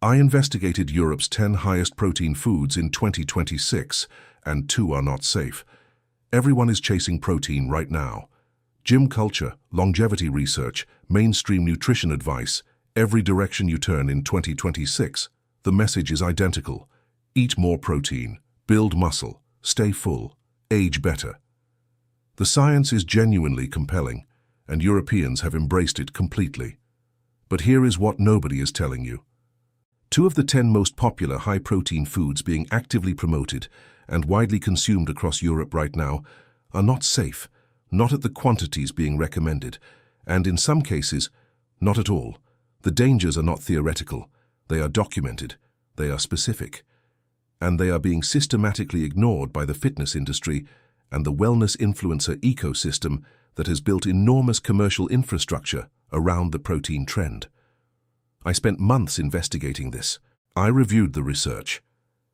I investigated Europe's 10 highest protein foods in 2026, and 2 are not safe. Everyone is chasing protein right now. Gym culture, longevity research, mainstream nutrition advice, every direction you turn in 2026, the message is identical. Eat more protein, build muscle, stay full, age better. The science is genuinely compelling, and Europeans have embraced it completely. But here is what nobody is telling you. 2 of the 10 most popular high-protein foods being actively promoted and widely consumed across Europe right now are not safe, not at the quantities being recommended, and in some cases, not at all. The dangers are not theoretical, they are documented, they are specific, and they are being systematically ignored by the fitness industry and the wellness influencer ecosystem that has built enormous commercial infrastructure around the protein trend. I spent months investigating this. I reviewed the research.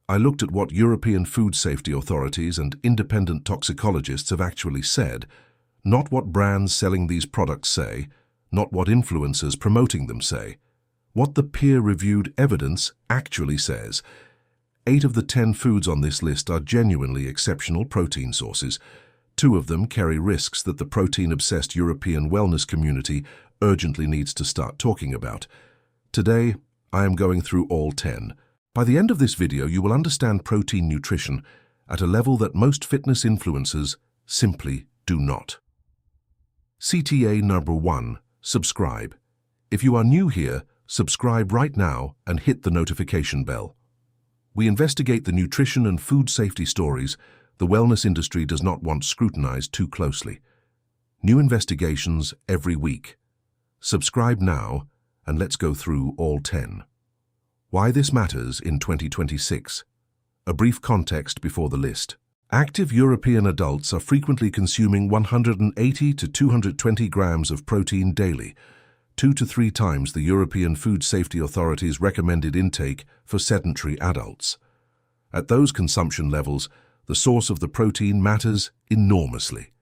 I looked at what European food safety authorities and independent toxicologists have actually said, not what brands selling these products say, not what influencers promoting them say, what the peer-reviewed evidence actually says. 8 of the 10 foods on this list are genuinely exceptional protein sources. 2 of them carry risks that the protein-obsessed European wellness community urgently needs to start talking about. Today, I am going through all 10. By the end of this video, you will understand protein nutrition at a level that most fitness influencers simply do not. CTA number 1. Subscribe. If you are new here, subscribe right now and hit the notification bell. We investigate the nutrition and food safety stories the wellness industry does not want scrutinized too closely. New investigations every week. Subscribe now, and let's go through all 10. Why this matters in 2026. A brief context before the list. Active European adults are frequently consuming 180 to 220 grams of protein daily, 2 to 3 times the European Food Safety Authority's recommended intake for sedentary adults. At those consumption levels, the source of the protein matters enormously.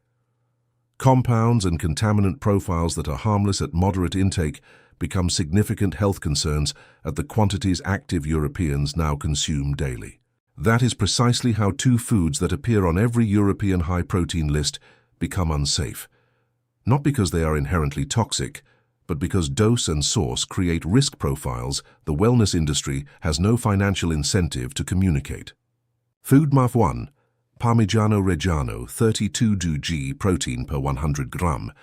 Compounds and contaminant profiles that are harmless at moderate intake become significant health concerns at the quantities active Europeans now consume daily. That is precisely how 2 foods that appear on every European high-protein list become unsafe. Not because they are inherently toxic, but because dose and source create risk profiles the wellness industry has no financial incentive to communicate. Food Maf 1. Parmigiano Reggiano 32 g protein per 100 gram.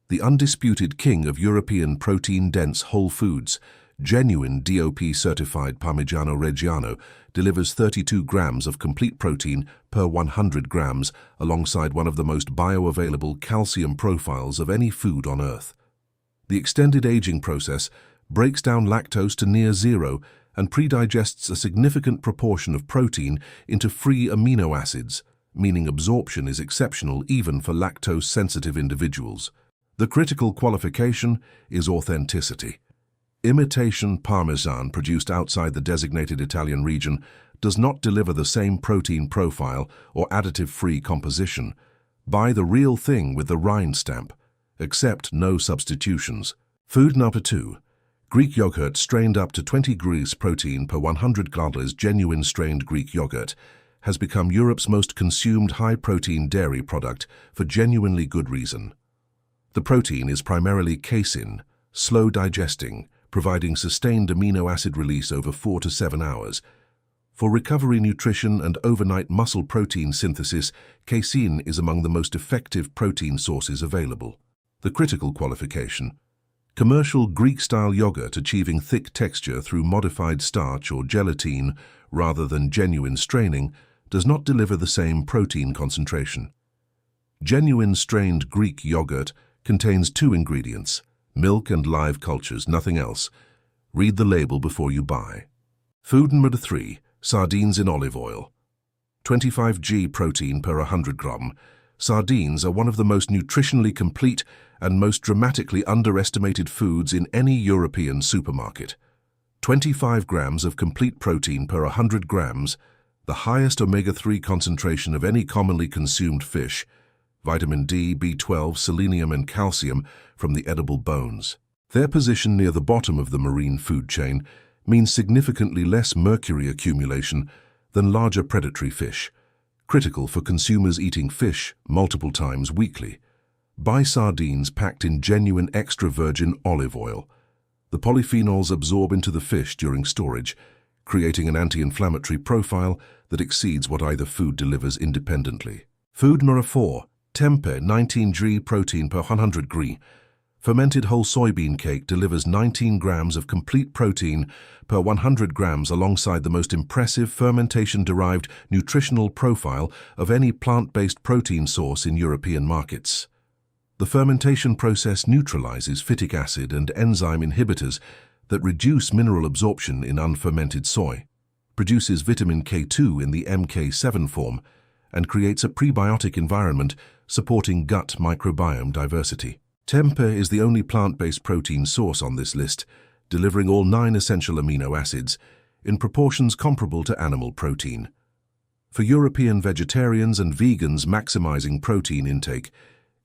The undisputed king of European protein-dense whole foods, genuine DOP-certified Parmigiano Reggiano delivers 32 grams of complete protein per 100 grams alongside one of the most bioavailable calcium profiles of any food on Earth. The extended aging process breaks down lactose to near zero and predigests a significant proportion of protein into free amino acids, meaning absorption is exceptional even for lactose-sensitive individuals. The critical qualification is authenticity. Imitation Parmesan produced outside the designated Italian region does not deliver the same protein profile or additive-free composition. Buy the real thing with the rind stamp. Accept no substitutions. Food number 2. Greek yogurt strained up to 20 grams protein per 100 calories. Genuine strained Greek yogurt has become Europe's most consumed high-protein dairy product for genuinely good reason. The protein is primarily casein, slow digesting, providing sustained amino acid release over 4 to 7 hours. For recovery nutrition and overnight muscle protein synthesis, casein is among the most effective protein sources available. The critical qualification. Commercial Greek-style yogurt achieving thick texture through modified starch or gelatine rather than genuine straining does not deliver the same protein concentration. Genuine strained Greek yogurt contains 2 ingredients, milk and live cultures, nothing else. Read the label before you buy. Food number 3. Sardines in olive oil. 25 g protein per 100 gram. Sardines are one of the most nutritionally complete and most dramatically underestimated foods in any European supermarket. 25 grams of complete protein per 100 grams, the highest omega-3 concentration of any commonly consumed fish, vitamin D, B12, selenium and calcium from the edible bones. Their position near the bottom of the marine food chain means significantly less mercury accumulation than larger predatory fish, critical for consumers eating fish multiple times weekly. Buy sardines packed in genuine extra virgin olive oil. The polyphenols absorb into the fish during storage, creating an anti-inflammatory profile that exceeds what either food delivers independently. Food number 4. Tempeh 19 g protein per 100 g. Fermented whole soybean cake delivers 19 grams of complete protein per 100 grams alongside the most impressive fermentation-derived nutritional profile of any plant-based protein source in European markets. The fermentation process neutralizes phytic acid and enzyme inhibitors that reduce mineral absorption in unfermented soy, produces vitamin K2 in the MK7 form, and creates a prebiotic environment supporting gut microbiome diversity. Tempeh is the only plant-based protein source on this list, delivering all 9 essential amino acids in proportions comparable to animal protein. For European vegetarians and vegans maximizing protein intake,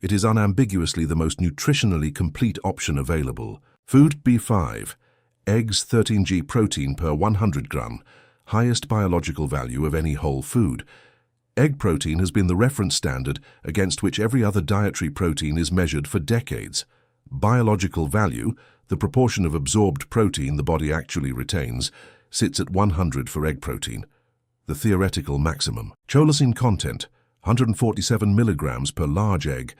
it is unambiguously the most nutritionally complete option available. Food B5. Eggs 13 g protein per 100 gram, highest biological value of any whole food. Egg protein has been the reference standard against which every other dietary protein is measured for decades. Biological value, the proportion of absorbed protein the body actually retains, sits at 100 for egg protein, the theoretical maximum. Cholecine content, 147 milligrams per large egg,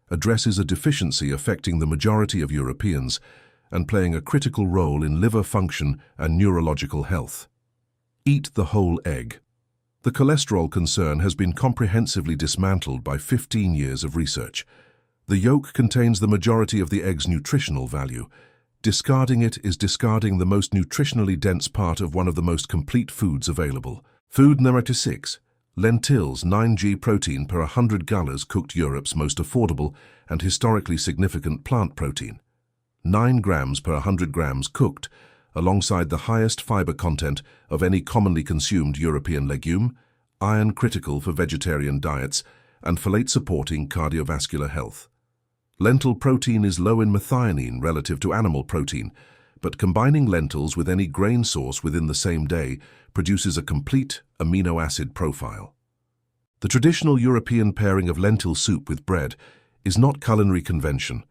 addresses a deficiency affecting the majority of Europeans and playing a critical role in liver function and neurological health. Eat the whole egg. The cholesterol concern has been comprehensively dismantled by 15 years of research. The yolk contains the majority of the egg's nutritional value. Discarding it is discarding the most nutritionally dense part of one of the most complete foods available. Food number 6. Lentils 9 g protein per 100 gallons cooked, Europe's most affordable and historically significant plant protein. 9 grams per 100 grams cooked, alongside the highest fiber content of any commonly consumed European legume, iron critical for vegetarian diets, and folate supporting cardiovascular health. Lentil protein is low in methionine relative to animal protein, but combining lentils with any grain source within the same day produces a complete amino acid profile. The traditional European pairing of lentil soup with bread is not culinary convention.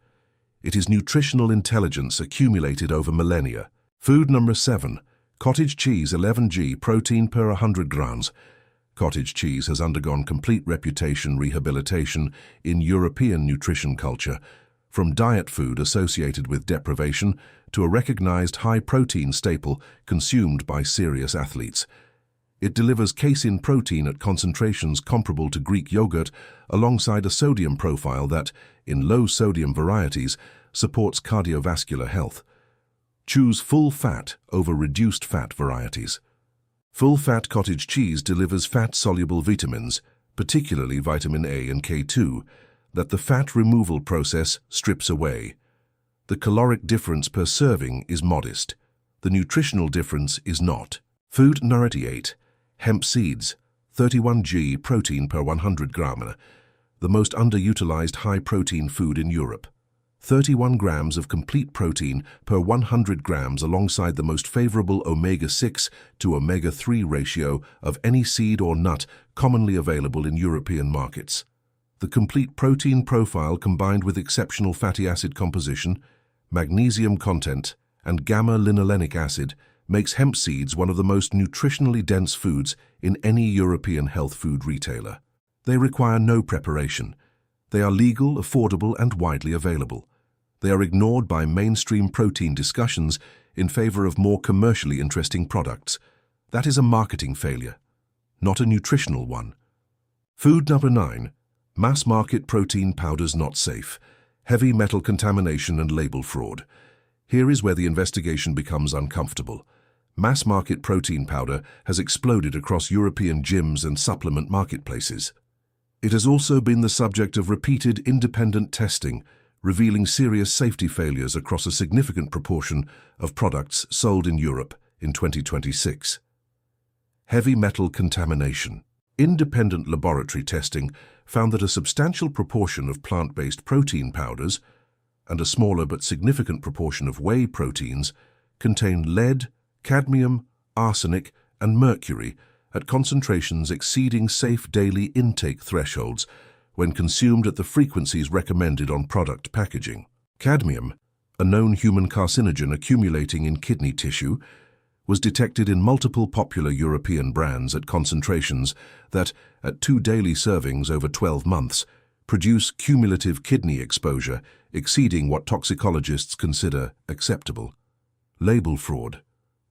It is nutritional intelligence accumulated over millennia. Food number 7. Cottage cheese 11 g protein per 100 grams. Cottage cheese has undergone complete reputation rehabilitation in European nutrition culture, from diet food associated with deprivation to a recognized high-protein staple consumed by serious athletes. It delivers casein protein at concentrations comparable to Greek yogurt alongside a sodium profile that, in low-sodium varieties, supports cardiovascular health. Choose full fat over reduced fat varieties. Full-fat cottage cheese delivers fat-soluble vitamins, particularly vitamin A and K2, that the fat removal process strips away. The caloric difference per serving is modest. The nutritional difference is not. Food number 8. Hemp seeds, 31 g protein per 100 gram, the most underutilized high-protein food in Europe. 31 grams of complete protein per 100 grams alongside the most favorable omega-6 to omega-3 ratio of any seed or nut commonly available in European markets. The complete protein profile combined with exceptional fatty acid composition, magnesium content, and gamma-linolenic acid makes hemp seeds one of the most nutritionally dense foods in any European health food retailer. They require no preparation. They are legal, affordable, and widely available. They are ignored by mainstream protein discussions in favor of more commercially interesting products. That is a marketing failure, not a nutritional one. Food number 9. Mass-market protein powders not safe. Heavy metal contamination and label fraud. Here is where the investigation becomes uncomfortable. Mass-market protein powder has exploded across European gyms and supplement marketplaces. It has also been the subject of repeated independent testing, revealing serious safety failures across a significant proportion of products sold in Europe in 2026. Heavy metal contamination. Independent laboratory testing found that a substantial proportion of plant-based protein powders and a smaller but significant proportion of whey proteins contain lead, cadmium, arsenic, and mercury at concentrations exceeding safe daily intake thresholds when consumed at the frequencies recommended on product packaging. Cadmium, a known human carcinogen accumulating in kidney tissue, was detected in multiple popular European brands at concentrations that, at 2 daily servings over 12 months, produce cumulative kidney exposure exceeding what toxicologists consider acceptable. Label fraud,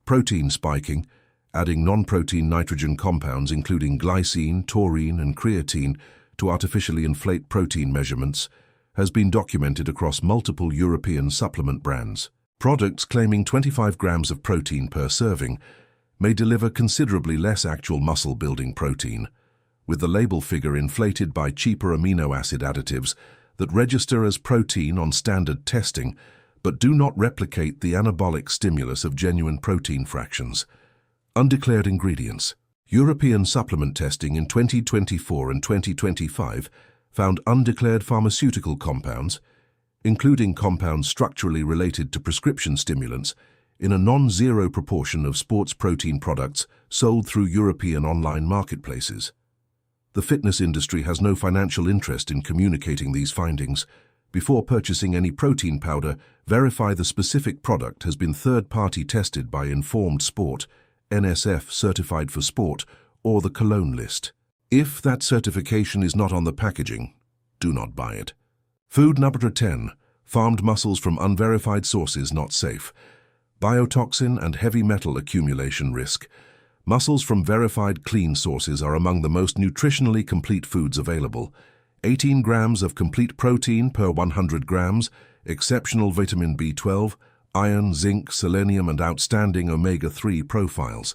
protein spiking, adding non-protein nitrogen compounds including glycine, taurine, and creatine to artificially inflate protein measurements, has been documented across multiple European supplement brands. Products claiming 25 grams of protein per serving may deliver considerably less actual muscle-building protein, with the label figure inflated by cheaper amino acid additives that register as protein on standard testing but do not replicate the anabolic stimulus of genuine protein fractions. Undeclared ingredients. European supplement testing in 2024 and 2025 found undeclared pharmaceutical compounds, including compounds structurally related to prescription stimulants, in a non-zero proportion of sports protein products sold through European online marketplaces. The fitness industry has no financial interest in communicating these findings. Before purchasing any protein powder, verify the specific product has been third-party tested by Informed Sport, NSF Certified for Sport, or the Cologne list. If that certification is not on the packaging, do not buy it. Food number 10. Farmed mussels from unverified sources not safe. Biotoxin and heavy metal accumulation risk. Mussels from verified clean sources are among the most nutritionally complete foods available. 18 grams of complete protein per 100 grams, exceptional vitamin B12, iron, zinc, selenium, and outstanding omega-3 profiles.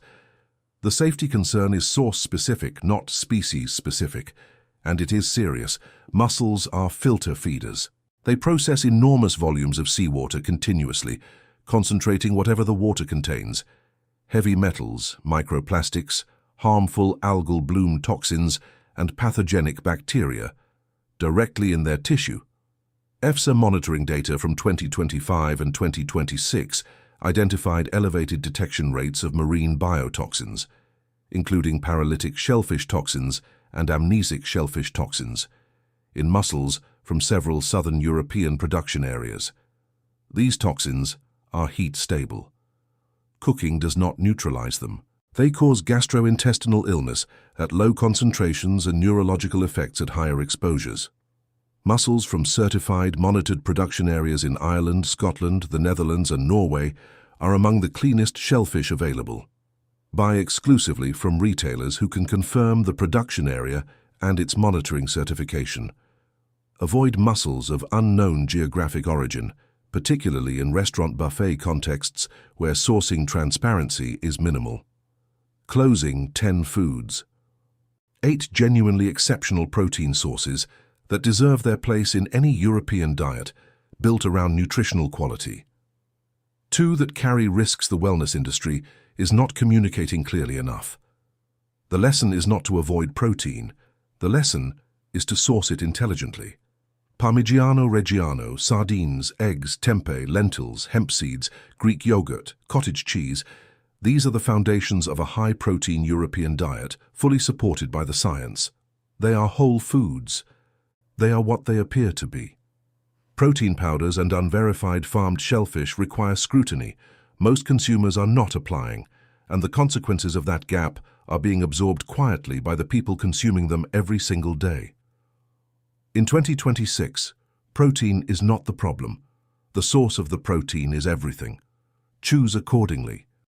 The safety concern is source-specific, not species-specific, and it is serious. Mussels are filter feeders. They process enormous volumes of seawater continuously, concentrating whatever the water contains. Heavy metals, microplastics, harmful algal bloom toxins, and pathogenic bacteria, directly in their tissue. EFSA monitoring data from 2025 and 2026 identified elevated detection rates of marine biotoxins, including paralytic shellfish toxins and amnesic shellfish toxins, in mussels from several southern European production areas. These toxins are heat-stable. Cooking does not neutralize them. They cause gastrointestinal illness at low concentrations and neurological effects at higher exposures. Mussels from certified, monitored production areas in Ireland, Scotland, the Netherlands, and Norway are among the cleanest shellfish available. Buy exclusively from retailers who can confirm the production area and its monitoring certification. Avoid mussels of unknown geographic origin, particularly in restaurant buffet contexts where sourcing transparency is minimal. Closing 10 foods. 8 genuinely exceptional protein sources that deserve their place in any European diet built around nutritional quality. 2 that carry risks the wellness industry is not communicating clearly enough. The lesson is not to avoid protein. The lesson is to source it intelligently. Parmigiano Reggiano, sardines, eggs, tempeh, lentils, hemp seeds, Greek yogurt, cottage cheese. These are the foundations of a high-protein European diet, fully supported by the science. They are whole foods. They are what they appear to be. Protein powders and unverified farmed shellfish require scrutiny. Most consumers are not applying, and the consequences of that gap are being absorbed quietly by the people consuming them every single day. In 2026, protein is not the problem. The source of the protein is everything. Choose accordingly.